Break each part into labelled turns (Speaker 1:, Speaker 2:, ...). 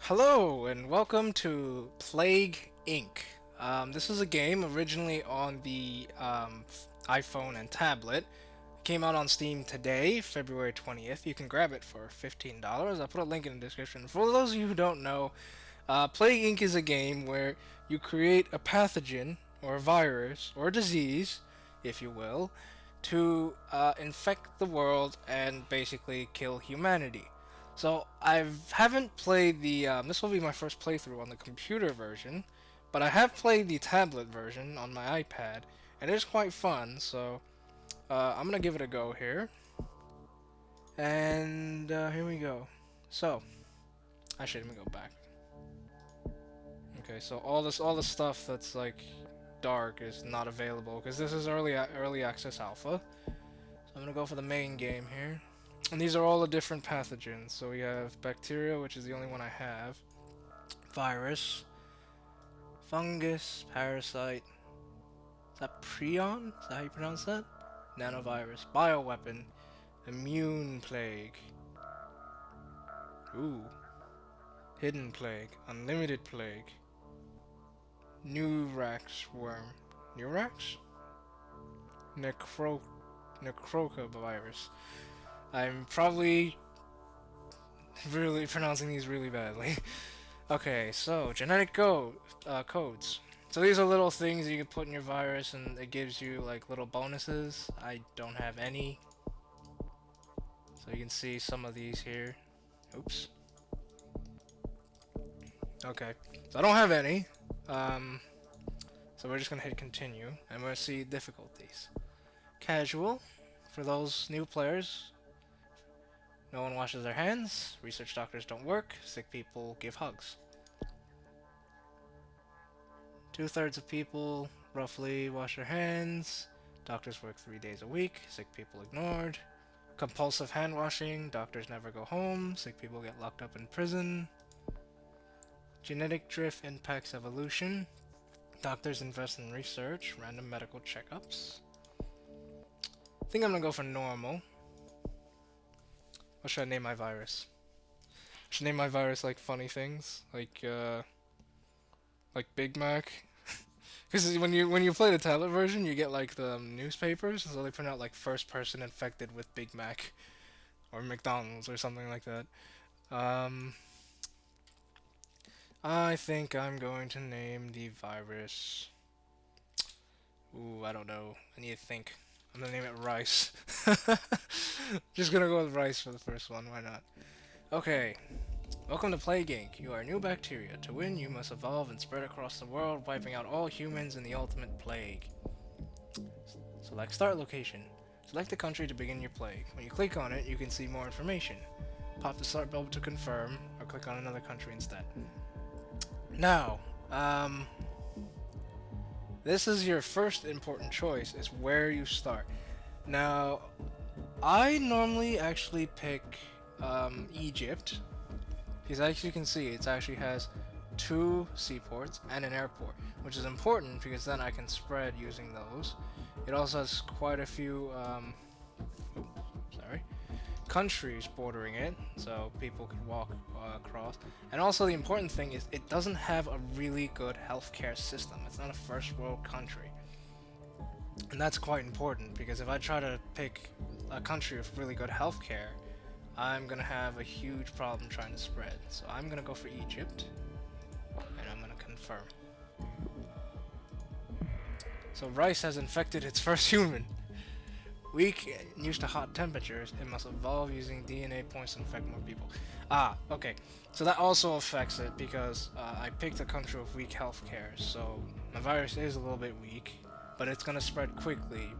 Speaker 1: Hello and welcome to Plague Inc. This is a game originally on the iPhone and tablet. It came out on Steam today, February 20th. You can grab it for $15. I'll put a link in the description. For those of you who don't know, Plague Inc. is a game where you create a pathogen or a virus or a disease, if you will, to infect the world and basically kill humanity. So I haven't played the. This will be my first playthrough on the computer version, but I have played the tablet version on my iPad, and it's quite fun. So I'm gonna give it a go here, and here we go. So actually, let me go back. Okay, so all the stuff that's like dark is not available because this is early access alpha. So I'm gonna go for the main game here. And these are all the different pathogens. So we have bacteria, which is the only one I have, virus, fungus, parasite. Is that prion? Is that how you pronounce that? Nanovirus, bioweapon, immune plague. Ooh. Hidden plague, unlimited plague, Nurax worm. Nurax? Necroca virus. I'm probably really pronouncing these really badly. Okay, so genetic codes. So these are little things you can put in your virus and it gives you like little bonuses. I don't have any. So you can see some of these here. Oops. Okay, so I don't have any. So we're just gonna hit continue and we're gonna see difficulties. Casual, for those new players. No one washes their hands, research doctors don't work, sick people give hugs. 2/3 of people roughly wash their hands, doctors work 3 days a week, sick people ignored. Compulsive hand washing, doctors never go home, sick people get locked up in prison. Genetic drift impacts evolution, doctors invest in research, random medical checkups. I think I'm gonna go for normal. What should I name my virus? I should name my virus like funny things, like Big Mac. Because when you play the tablet version, you get like the newspapers, so they print out like first person infected with Big Mac or McDonald's or something like that. Um, I think I'm going to name the virus. Ooh, I don't know. I need to think. I'm gonna name it Rice. Just gonna go with Rice for the first one. Why not? Okay. Welcome to Plague Inc. You are a new bacteria. To win, you must evolve and spread across the world, wiping out all humans in the ultimate plague. Select Start Location. Select the country to begin your plague. When you click on it, you can see more information. Pop the start button to confirm, or click on another country instead. Now, this is your first important choice, is where you start. Now, I normally actually pick Egypt, because as you can see, it actually has 2 seaports and an airport, which is important because then I can spread using those. It also has quite a few countries bordering it, so people could walk across. And also the important thing is it doesn't have a really good healthcare system. It's not a first world country. And that's quite important because if I try to pick a country with really good healthcare, I'm gonna have a huge problem trying to spread. So I'm gonna go for Egypt, and I'm gonna confirm. So rice has infected its first human. Weak and used to hot temperatures, it must evolve using DNA points to infect more people. Ah, okay. So that also affects it because I picked a country with weak healthcare, so my virus is a little bit weak, but it's gonna spread quickly.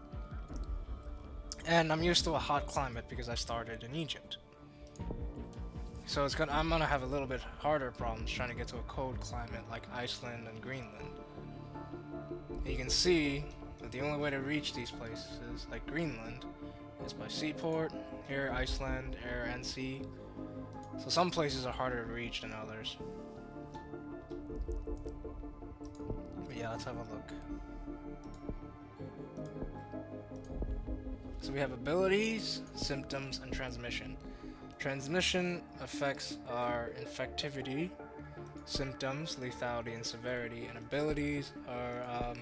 Speaker 1: And I'm used to a hot climate because I started in Egypt. So I'm gonna have a little bit harder problems trying to get to a cold climate like Iceland and Greenland. And you can see that the only way to reach these places, like Greenland, is by seaport, here Iceland, air and sea. So some places are harder to reach than others. But yeah, let's have a look. So we have abilities, symptoms, and transmission. Transmission effects are infectivity, symptoms, lethality, and severity, and abilities are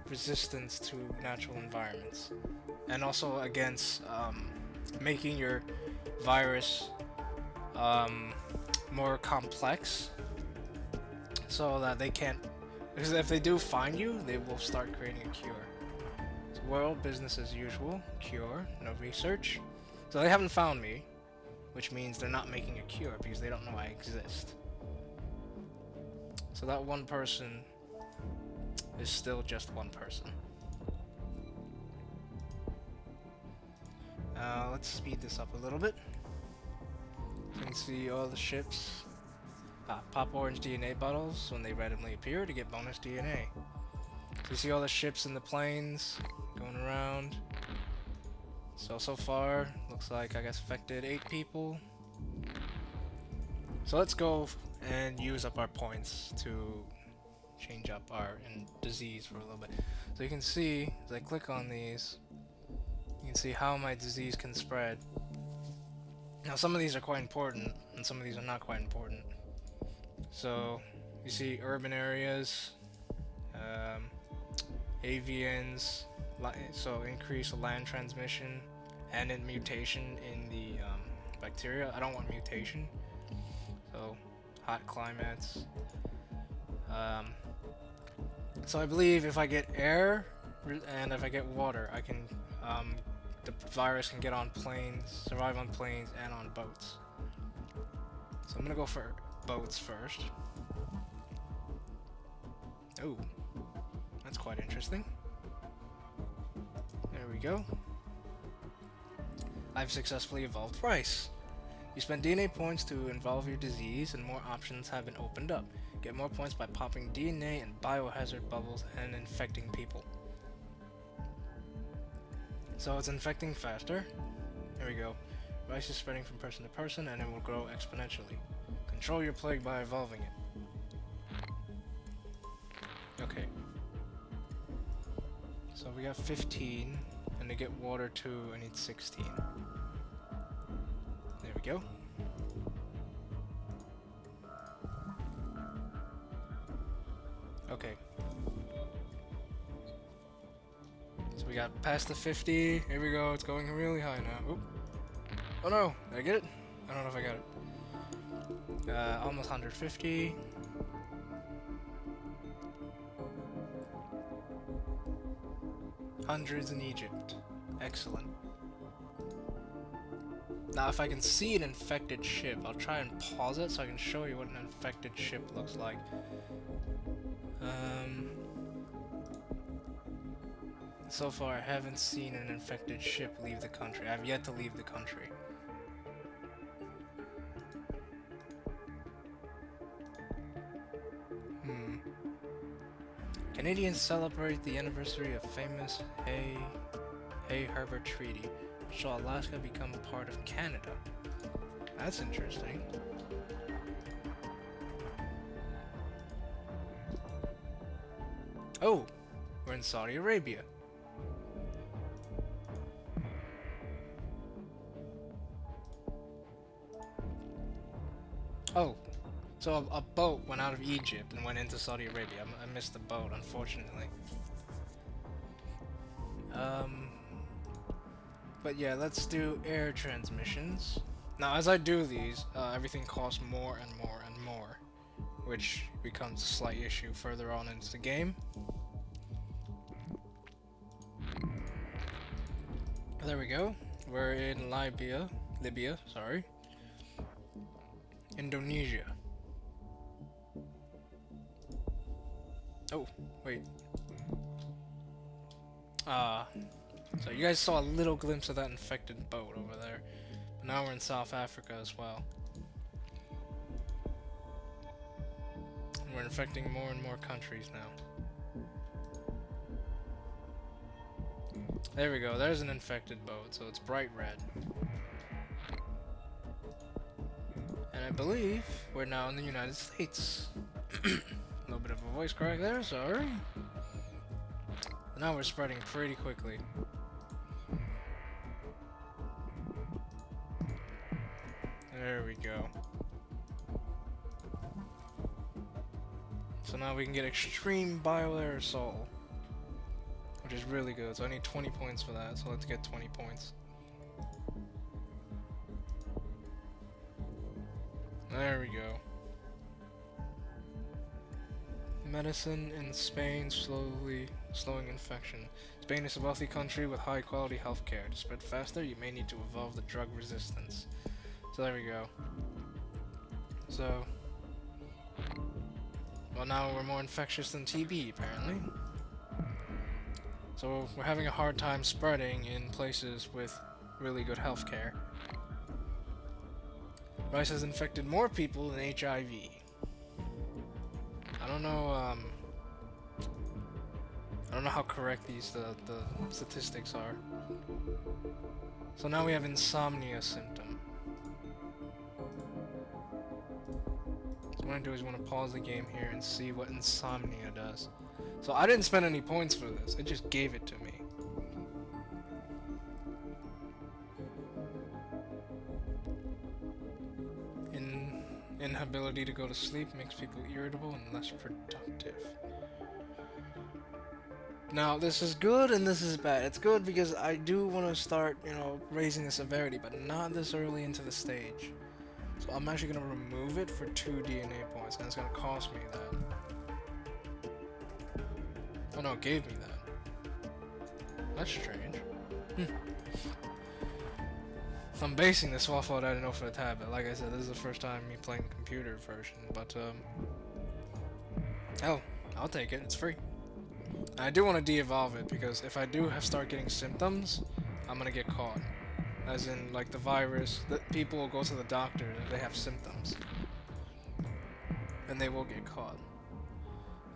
Speaker 1: resistance to natural environments, and also against making your virus um, more complex, so that they can't. Because if they do find you, they will start creating a cure. So world business as usual. Cure, no research. So they haven't found me, which means they're not making a cure because they don't know I exist. So that one person is still just one person. Let's speed this up a little bit. You can see all the ships. Pop orange DNA bottles when they randomly appear to get bonus DNA. So you see all the ships and the planes going around. So far, looks like I guess affected 8 people. So let's go and use up our points to change up our disease for a little bit. So you can see, as I click on these, you can see how my disease can spread. Now some of these are quite important, and some of these are not quite important. So you see urban areas, avians, so increase land transmission, and in mutation in the bacteria. I don't want mutation. So hot climates. So I believe if I get air and if I get water, I can the virus can get on planes, survive on planes and on boats. So I'm gonna go for boats first. Oh, that's quite interesting. There we go. I've successfully evolved rice. You spend DNA points to involve your disease, and more options have been opened up. Get more points by popping DNA and biohazard bubbles and infecting people. So it's infecting faster. There we go. Rice is spreading from person to person, and it will grow exponentially. Control your plague by evolving it. Okay. So we got 15, and to get water 2, I need 16. There we go. Okay. So we got past the 50. Here we go. It's going really high now. Oop. Oh no! Did I get it? I don't know if I got it. Almost 150. Hundreds in Egypt. Excellent. Now if I can see an infected ship, I'll try and pause it so I can show you what an infected ship looks like. So far I haven't seen an infected ship leave the country. I've yet to leave the country. Canadians celebrate the anniversary of famous Hay Harbor Treaty, which saw Alaska become a part of Canada. That's interesting. Oh, we're in Saudi Arabia. Oh, so a boat went out of Egypt and went into Saudi Arabia. I missed the boat, unfortunately. But yeah, let's do air transmissions. Now, as I do these, everything costs more and more and more, which becomes a slight issue further on into the game. There we go. We're in Libya, sorry. Indonesia. Oh, wait. So you guys saw a little glimpse of that infected boat over there. But now we're in South Africa as well. And we're infecting more and more countries now. There we go, there's an infected boat, so it's bright red. And I believe we're now in the United States. A little bit of a voice crack there, sorry. But now we're spreading pretty quickly. There we go. So now we can get extreme bioaerosol, which is really good. So I need 20 points for that, so let's get 20 points. There we go. Medicine in Spain slowing infection. Spain is a wealthy country with high quality healthcare. To spread faster, you may need to evolve the drug resistance. So there we go. So, well, now we're more infectious than TB apparently. So we're having a hard time spreading in places with really good healthcare. Rice has infected more people than HIV. I don't know how correct these the statistics are. So now we have insomnia symptom. So what I want to do is want to pause the game here and see what insomnia does. So I didn't spend any points for this, it just gave it to me. Inability to go to sleep makes people irritable and less productive. Now, this is good and this is bad. It's good because I do want to start, raising the severity, but not this early into the stage. So I'm actually going to remove it for 2 DNA points, and it's going to cost me that. Oh no, it gave me that. That's strange. I'm basing this off what I didn't know for the tablet. Like I said, this is the first time me playing the computer version, but hell, I'll take it. It's free. I do want to de-evolve it because if I do start getting symptoms, I'm gonna get caught. As in, like the virus, that people will go to the doctor if they have symptoms, and they will get caught.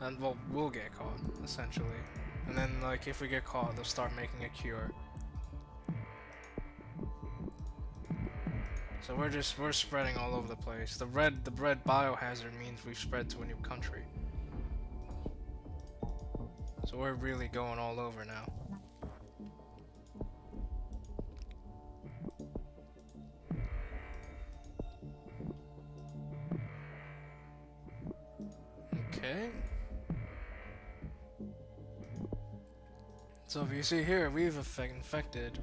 Speaker 1: And well, we'll get caught essentially. And then, like, if we get caught, they'll start making a cure. So we're spreading all over the place. The red biohazard means we've spread to a new country. So we're really going all over now. Okay. So if you see here, we've infected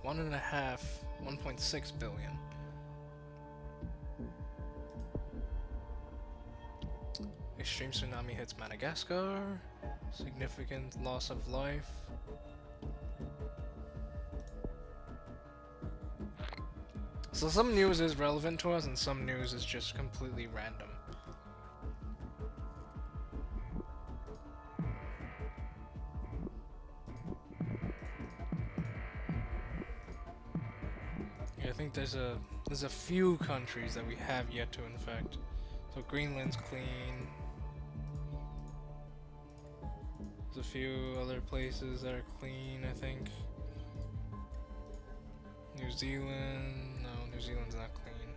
Speaker 1: 1.6 billion. Extreme tsunami hits Madagascar. Significant loss of life. So some news is relevant to us and some news is just completely random. Yeah, I think there's a few countries that we have yet to infect. So Greenland's clean. There's a few other places that are clean, I think. New Zealand, no, New Zealand's not clean.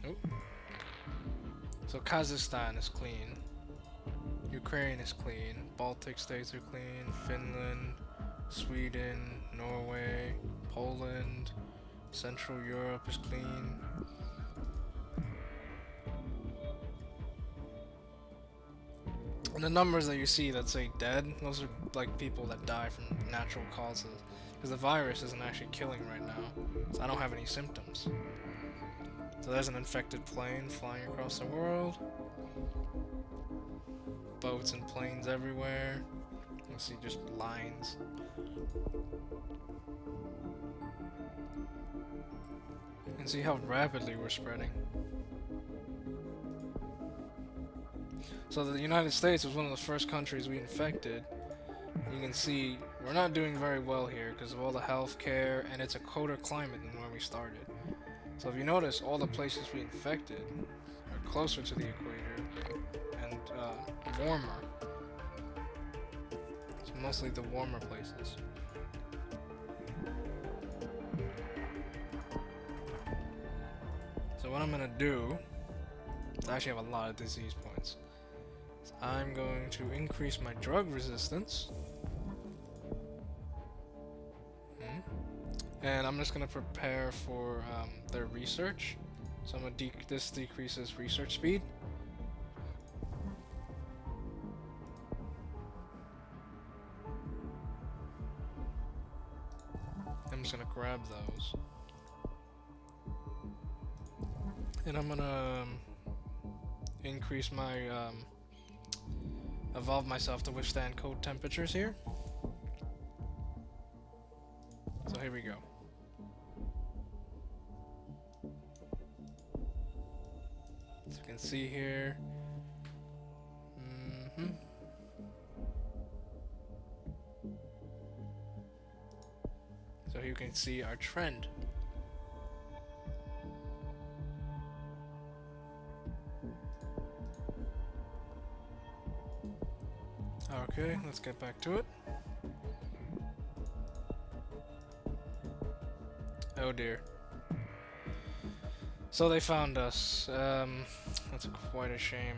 Speaker 1: Oh. So Kazakhstan is clean. Ukraine is clean. Baltic states are clean. Finland, Sweden, Norway, Poland. Central Europe is clean. And the numbers that you see that say dead, those are like people that die from natural causes. Because the virus isn't actually killing right now. So I don't have any symptoms. So there's an infected plane flying across the world. Boats and planes everywhere. You see just lines. You can see how rapidly we're spreading. So the United States was one of the first countries we infected. You can see we're not doing very well here because of all the healthcare, and it's a colder climate than where we started. So if you notice, all the places we infected are closer to the equator and warmer. It's mostly the warmer places. So what I'm gonna do is I actually have a lot of disease points. So I'm going to increase my drug resistance. And I'm just gonna prepare for their research. So I'm gonna this decreases research speed. I'm just gonna grab those. And I'm gonna increase my evolve myself to withstand cold temperatures here. So here we go. As you can see here. So you can see our trend. Okay, let's get back to it. Oh dear. So they found us. That's quite a shame.